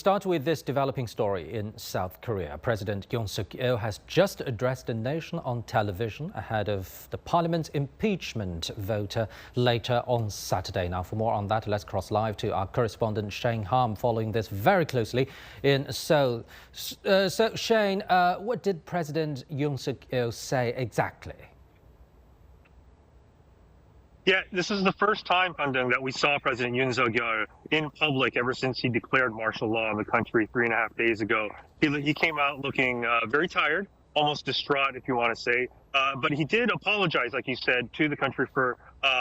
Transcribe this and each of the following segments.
start with this developing story in South Korea. President Yoon has just addressed the nation on television ahead of the parliament's impeachment vote later on Saturday. Now, for more on that, let's cross live to our correspondent Shane Ham, following this very closely in Seoul. So, Shane, what did President Yoon say exactly? Yeah, this is the first time, Pandung, that we saw President Yoon in public ever since he declared martial law in the country 3.5 days ago. He came out looking very tired, almost distraught, if you want to say. But he did apologize, like you said, to the country for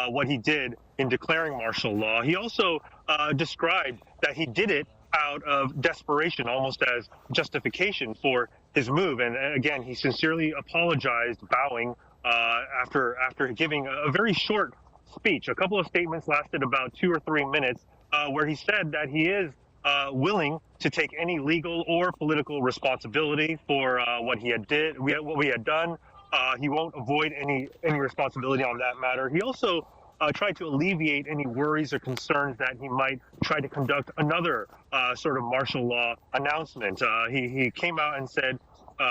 what he did in declaring martial law. He also described that he did it out of desperation, almost as justification for his move. And again, he sincerely apologized, bowing after giving a very short speech. A couple of statements lasted about 2 or 3 minutes, where he said that he is willing to take any legal or political responsibility for what he had done. He won't avoid any responsibility on that matter. He also tried to alleviate any worries or concerns that he might try to conduct another sort of martial law announcement. He came out and said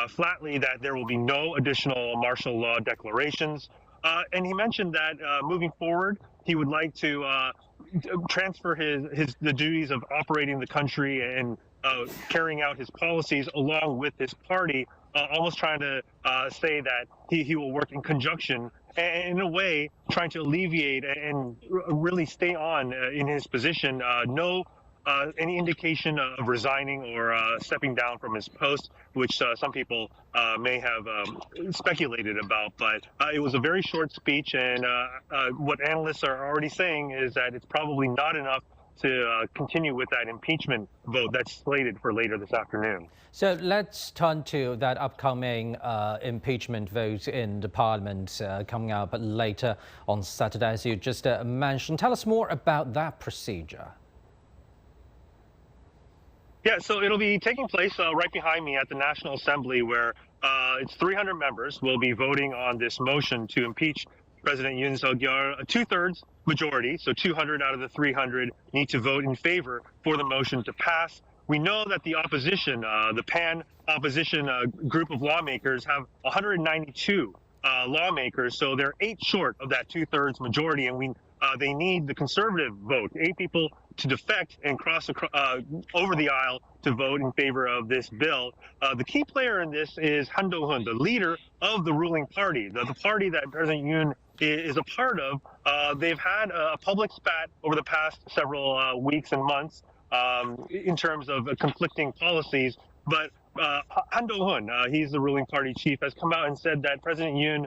flatly that there will be no additional martial law declarations. And he mentioned that moving forward, he would like to transfer the duties of operating the country and carrying out his policies along with his party, almost trying to say that he will work in conjunction, and in a way trying to alleviate and really stay on in his position. Any indication of resigning or stepping down from his post, which some people may have speculated about. But it was a very short speech, and what analysts are already saying is that it's probably not enough to continue with that impeachment vote that's slated for later this afternoon. So let's turn to that upcoming impeachment vote in the parliament coming up later on Saturday, as you just mentioned. Tell us more about that procedure. Yeah, so it'll be taking place right behind me at the National Assembly, where it's 300 members will be voting on this motion to impeach President Yoon Suk-yeol. A 2/3 majority, so 200 out of the 300 need to vote in favor for the motion to pass. We know that the opposition, the pan-opposition group of lawmakers, have 192 lawmakers, so they're 8 short of that 2/3 majority, and they need the conservative vote, 8 people to defect and cross over the aisle to vote in favor of this bill. The key player in this is Han Dong-hoon, the leader of the ruling party, the party that President Yoon is a part of. They've had a public spat over the past several weeks and months in terms of conflicting policies, but Han Dong-hoon, he's the ruling party chief, has come out and said that President Yoon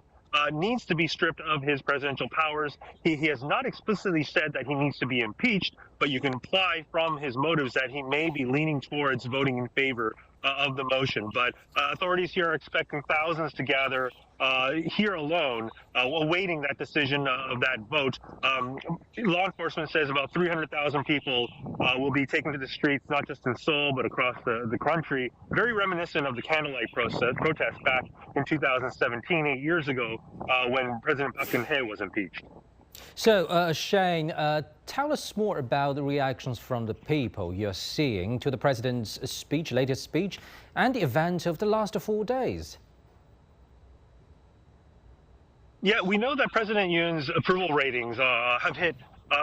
needs to be stripped of his presidential powers. He has not explicitly said that he needs to be impeached, but you can imply from his motives that he may be leaning towards voting in favor of the motion. But authorities here are expecting thousands to gather here alone, awaiting that decision of that vote. Law enforcement says about 300,000 people will be taken to the streets, not just in Seoul, but across the country. Very reminiscent of the candlelight protest back in 2017, 8 years ago, when President Park Geun-hye was impeached. So, Shane, tell us more about the reactions from the people you're seeing to the president's latest speech, and the event of the last 4 days. Yeah, we know that President Yoon's approval ratings have hit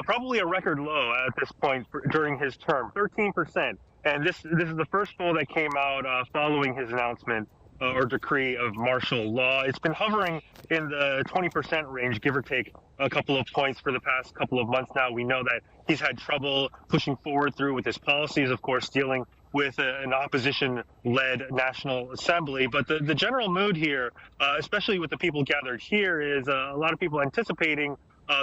probably a record low at this point during his term, 13%. And this is the first poll that came out following his announcement or decree of martial law. It's been hovering in the 20% range, give or take a couple of points for the past couple of months now. We know that he's had trouble pushing forward through with his policies, of course, dealing with an opposition-led National Assembly. But the general mood here, especially with the people gathered here, is a lot of people anticipating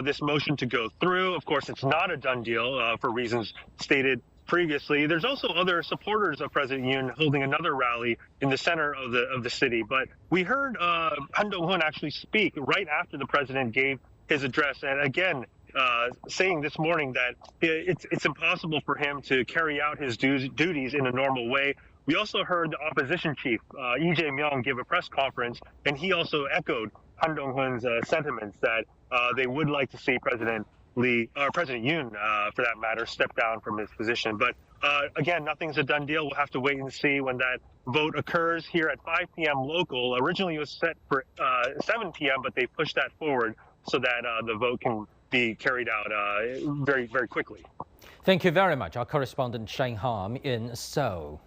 this motion to go through. Of course, it's not a done deal for reasons stated previously. There's also other supporters of President Yoon holding another rally in the center of the city. But we heard Han Dong-hoon actually speak right after the president gave his address, and again saying this morning that it's impossible for him to carry out his duties in a normal way. We also heard the opposition chief, Lee Jae-myung, give a press conference, and he also echoed Han Dong-hoon's sentiments that they would like to see President Yoon, for that matter, step down from his position. But Again, nothing's a done deal. We'll have to wait and see when that vote occurs here at 5 p.m. local. Originally, it was set for 7 p.m., but they pushed that forward so that the vote can be carried out very, very quickly. Thank you very much. Our correspondent Shane Harm in Seoul.